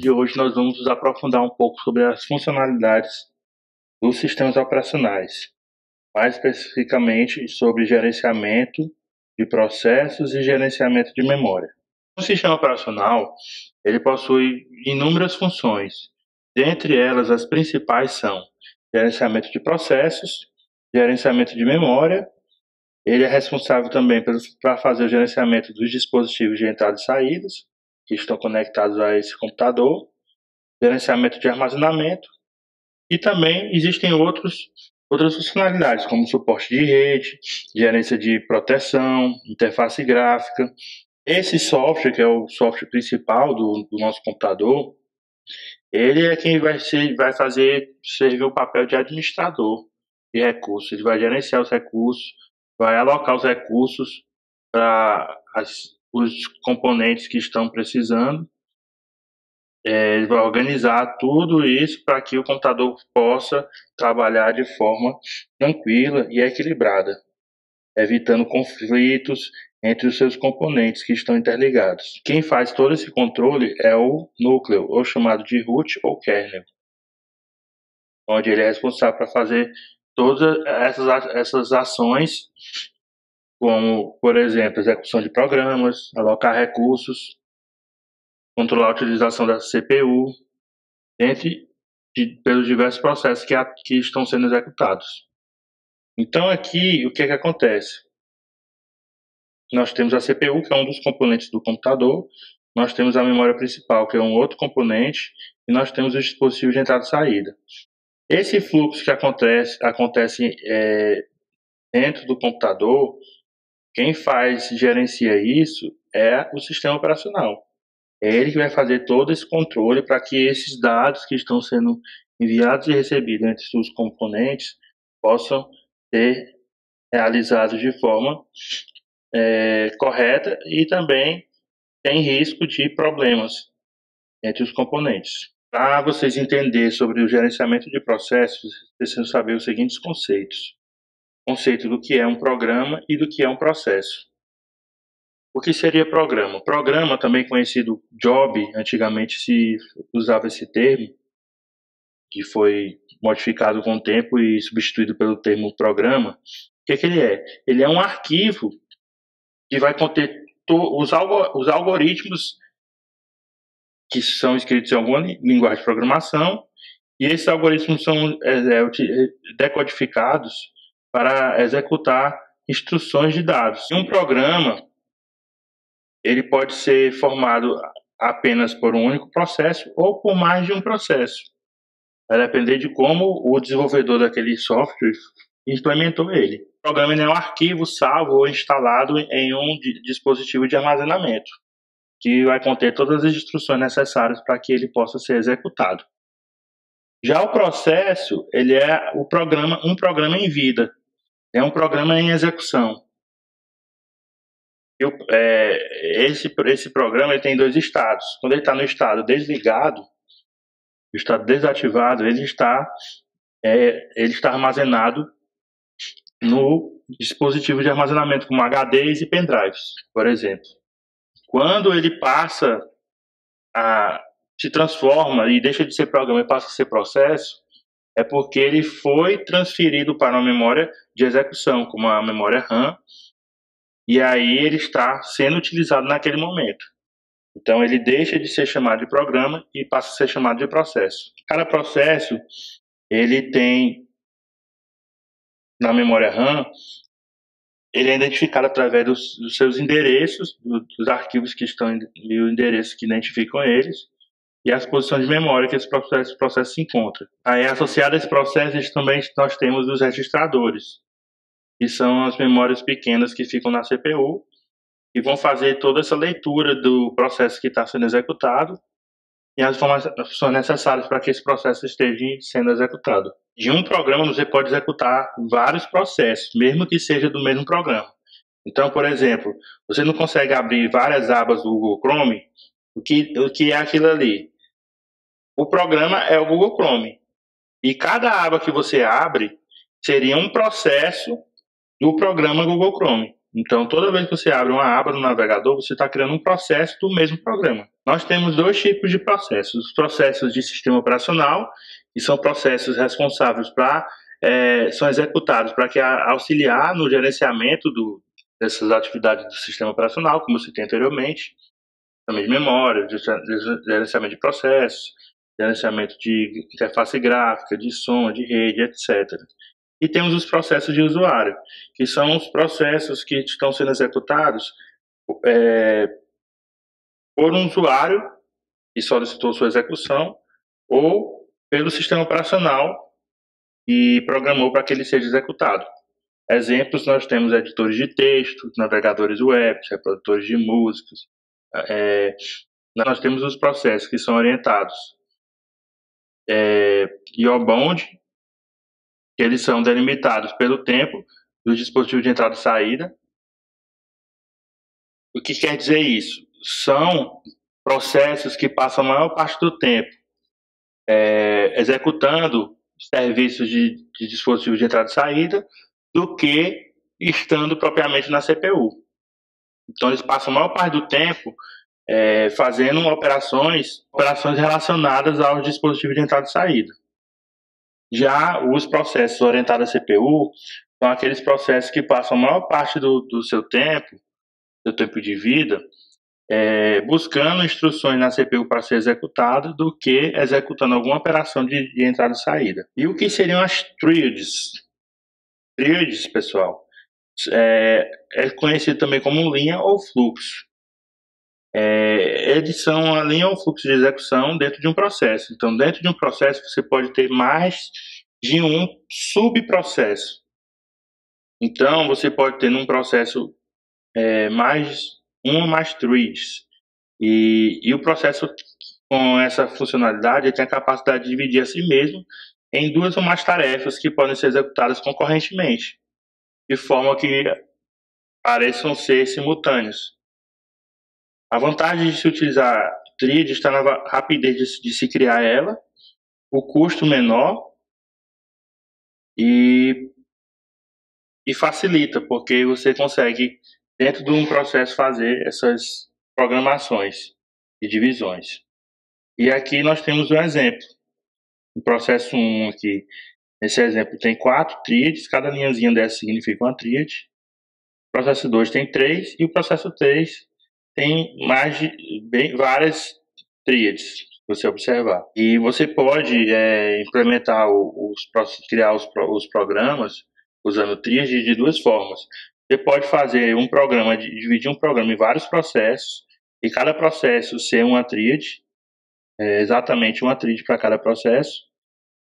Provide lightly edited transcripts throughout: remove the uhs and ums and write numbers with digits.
de hoje nós vamos nos aprofundar um pouco sobre as funcionalidades dos sistemas operacionais, mais especificamente sobre gerenciamento de processos e gerenciamento de memória. O sistema operacional ele possui inúmeras funções, dentre elas as principais são gerenciamento de processos, gerenciamento de memória. Ele é responsável também para fazer o gerenciamento dos dispositivos de entrada e saídas, que estão conectados a esse computador, gerenciamento de armazenamento, e também existem outras funcionalidades, como suporte de rede, gerência de proteção, interface gráfica. Esse software, que é o software principal do nosso computador, ele é quem vai servir o papel de administrador de recursos. Ele vai gerenciar os recursos, vai alocar os recursos para os componentes que estão precisando. Ele vai organizar tudo isso para que o computador possa trabalhar de forma tranquila e equilibrada, evitando conflitos entre os seus componentes que estão interligados. Quem faz todo esse controle é o núcleo, ou chamado de root ou kernel, onde ele é responsável para fazer todas essas ações, como, por exemplo, execução de programas, alocar recursos, controlar a utilização da CPU, pelos diversos processos que estão sendo executados. Então aqui, o que acontece? Nós temos a CPU, que é um dos componentes do computador, nós temos a memória principal, que é um outro componente, e nós temos os dispositivos de entrada e saída. Esse fluxo que acontece dentro do computador, quem gerencia isso é o sistema operacional. É ele que vai fazer todo esse controle para que esses dados que estão sendo enviados e recebidos entre os componentes possam ser realizados de forma correta e também tem risco de problemas entre os componentes. Para vocês entenderem sobre o gerenciamento de processos, vocês precisam saber os seguintes conceitos. O conceito do que é um programa e do que é um processo. O que seria programa? Programa, também conhecido job, antigamente se usava esse termo, que foi modificado com o tempo e substituído pelo termo programa. O que ele é? Ele é um arquivo que vai conter os algoritmos que são escritos em alguma linguagem de programação, e esses algoritmos são decodificados para executar instruções de dados. Um programa ele pode ser formado apenas por um único processo ou por mais de um processo. Vai depender de como o desenvolvedor daquele software implementou ele. O programa é um arquivo salvo ou instalado em um dispositivo de armazenamento, que vai conter todas as instruções necessárias para que ele possa ser executado. Já o processo, ele é um programa em vida, é um programa em execução. Esse programa ele tem dois estados. Quando ele está no estado desligado, o estado desativado, ele está armazenado no dispositivo de armazenamento, como HDs e pendrives, por exemplo. Quando ele se transforma e deixa de ser programa e passa a ser processo, é porque ele foi transferido para uma memória de execução, como a memória RAM, e aí ele está sendo utilizado naquele momento. Então ele deixa de ser chamado de programa e passa a ser chamado de processo. Cada processo ele tem na memória RAM, ele é identificado através dos seus endereços, dos arquivos que estão e o endereço que identificam eles, e as posições de memória que esse processo se encontra. Aí associado a esse processo também nós temos os registradores, que são as memórias pequenas que ficam na CPU e vão fazer toda essa leitura do processo que está sendo executado e as informações necessárias para que esse processo esteja sendo executado. De um programa você pode executar vários processos, mesmo que seja do mesmo programa. Então, por exemplo, você não consegue abrir várias abas do Google Chrome. O que é aquilo ali? O programa é o Google Chrome. E cada aba que você abre seria um processo do programa Google Chrome. Então, toda vez que você abre uma aba no navegador, você está criando um processo do mesmo programa. Nós temos dois tipos de processos. Os processos de sistema operacional, que são processos responsáveis são executados para auxiliar no gerenciamento dessas atividades do sistema operacional, como eu citei anteriormente, também de memória, de gerenciamento de processos, gerenciamento de interface gráfica, de som, de rede, etc. E temos os processos de usuário, que são os processos que estão sendo executados por um usuário que solicitou sua execução ou pelo sistema operacional e programou para que ele seja executado. Exemplos, nós temos editores de texto, navegadores web, reprodutores de músicas. Nós temos os processos que são orientados IO-bound, que eles são delimitados pelo tempo do dispositivo de entrada e saída. O que quer dizer isso? São processos que passam a maior parte do tempo executando serviços de dispositivo de entrada e saída do que estando propriamente na CPU. Então, eles passam a maior parte do tempo fazendo operações relacionadas aos dispositivos de entrada e saída. Já os processos orientados à CPU são aqueles processos que passam a maior parte do seu tempo de vida, buscando instruções na CPU para ser executada do que executando alguma operação de entrada e saída. E o que seriam as triads? Triads, pessoal, é conhecido também como linha ou fluxo. Eles são a linha ou fluxo de execução dentro de um processo. Então, dentro de um processo, você pode ter mais de um subprocesso. Então, você pode ter num processo mais threads. E o processo com essa funcionalidade tem a capacidade de dividir a si mesmo em duas ou mais tarefas que podem ser executadas concorrentemente, de forma que pareçam ser simultâneos. A vantagem de se utilizar thread está na rapidez de se criar ela, o custo menor e facilita, porque você consegue, dentro de um processo, fazer essas programações e divisões. E aqui nós temos um exemplo. O processo 1 aqui, nesse exemplo, tem 4 threads, cada linhazinha dessa significa uma thread. O processo 2 tem 3 e o processo 3 tem várias threads, se você observar. E você pode implementar criar os programas usando threads de duas formas. Você pode fazer dividir um programa em vários processos e cada processo ser uma thread, exatamente uma thread para cada processo.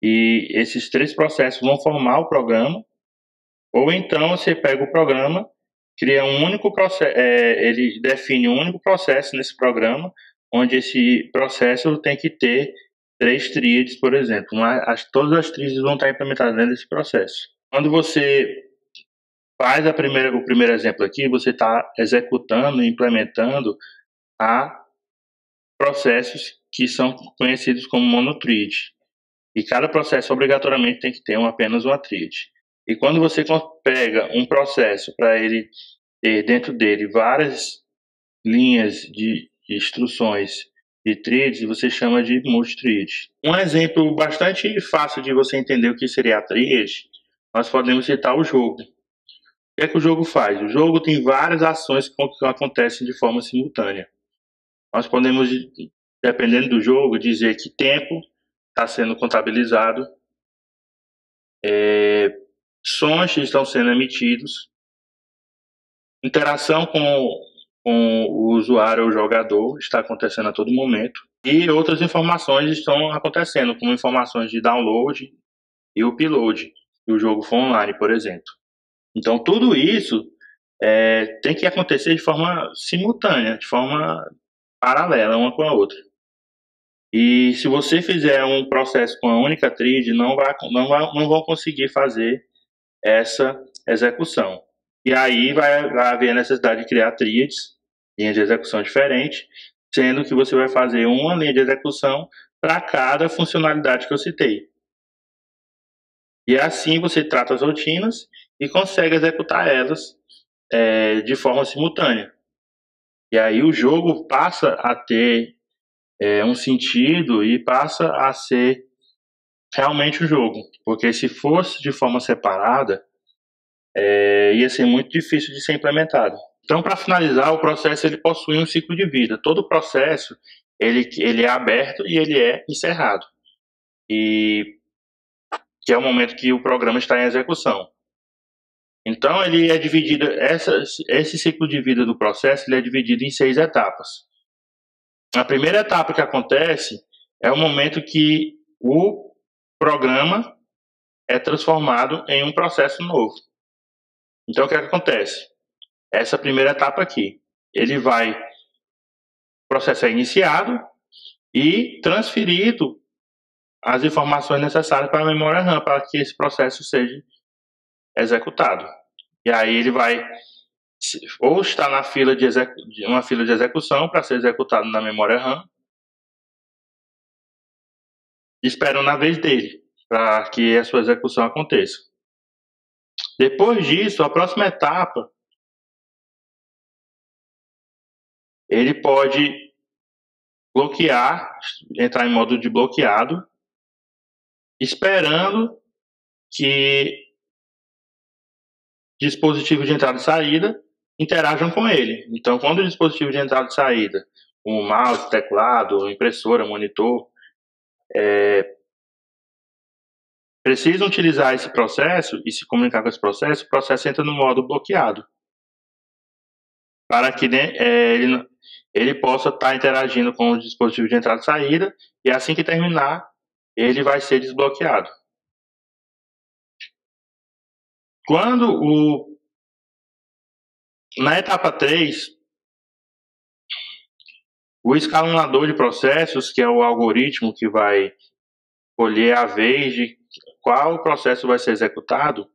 E esses 3 processos vão formar o programa. Ou então você pega o programa, cria um único processo, ele define um único processo nesse programa, onde esse processo tem que ter 3 threads, por exemplo. Todas as threads vão estar implementadas dentro desse processo. Quando você faz o primeiro exemplo aqui, você está executando e implementando processos que são conhecidos como monothread. E cada processo obrigatoriamente tem que ter apenas uma thread. E quando você pega um processo para ele ter dentro dele várias linhas de instruções de threads, você chama de multithread. Um exemplo bastante fácil de você entender o que seria a thread, nós podemos citar o jogo. O que é que o jogo faz? O jogo tem várias ações que acontecem de forma simultânea. Nós podemos, dependendo do jogo, dizer que tempo está sendo contabilizado, sons estão sendo emitidos, interação com o usuário ou jogador está acontecendo a todo momento, e outras informações estão acontecendo, como informações de download e upload, se o jogo for online, por exemplo. Então, tudo isso tem que acontecer de forma simultânea, de forma paralela uma com a outra. E se você fizer um processo com a única thread, não vão conseguir fazer essa execução. E aí vai haver a necessidade de criar threads, linhas de execução diferentes, sendo que você vai fazer uma linha de execução para cada funcionalidade que eu citei. E assim você trata as rotinas e consegue executar elas de forma simultânea. E aí o jogo passa a ter um sentido e passa a ser realmente o jogo. Porque se fosse de forma separada, ia ser muito difícil de ser implementado. Então, para finalizar, o processo ele possui um ciclo de vida. Todo processo ele é aberto e ele é encerrado. E que é o momento que o programa está em execução. Então, ele é dividido, esse ciclo de vida do processo ele é dividido em 6 etapas. A primeira etapa que acontece é o momento que o programa é transformado em um processo novo. Então, o que acontece? Essa primeira etapa aqui, o processo é iniciado e transferido as informações necessárias para a memória RAM para que esse processo seja executado. E aí ele vai ou estar na fila de uma fila de execução para ser executado na memória RAM, esperando a vez dele para que a sua execução aconteça. Depois disso, a próxima etapa, ele pode bloquear, entrar em modo de bloqueado, esperando que dispositivos de entrada e saída interajam com ele. Então, quando o dispositivo de entrada e saída, o mouse, teclado, impressora, monitor, precisam utilizar esse processo e se comunicar com esse processo, o processo entra no modo bloqueado, para que ele possa estar interagindo com o dispositivo de entrada e saída, e assim que terminar, ele vai ser desbloqueado. Na etapa 3, o escalonador de processos, que é o algoritmo que vai escolher a vez de qual processo vai ser executado,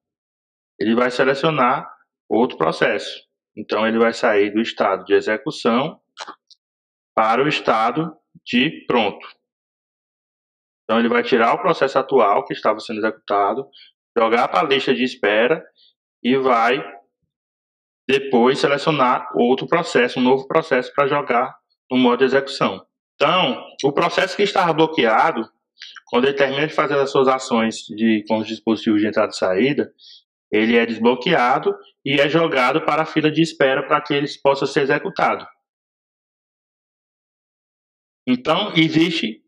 ele vai selecionar outro processo. Então, ele vai sair do estado de execução para o estado de pronto. Então, ele vai tirar o processo atual que estava sendo executado, jogar para a lista de espera e vai depois selecionar outro processo, um novo processo para jogar no modo de execução. Então, o processo que estava bloqueado, quando ele termina de fazer as suas ações com os dispositivos de entrada e saída, ele é desbloqueado e é jogado para a fila de espera para que ele possa ser executado. Então, existe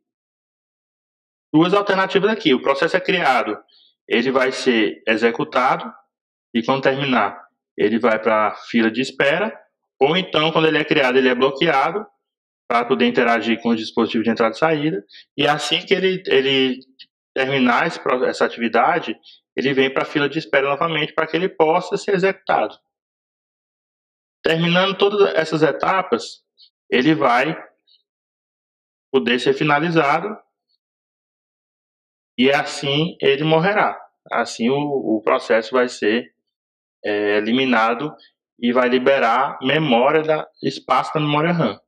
2 alternativas aqui. O processo é criado, ele vai ser executado e quando terminar, ele vai para a fila de espera, ou então, quando ele é criado, ele é bloqueado para poder interagir com os dispositivos de entrada e saída, e assim que ele terminar essa atividade, ele vem para a fila de espera novamente para que ele possa ser executado. Terminando todas essas etapas, ele vai poder ser finalizado e assim ele morrerá. Assim o processo vai ser eliminado e vai liberar espaço da memória RAM.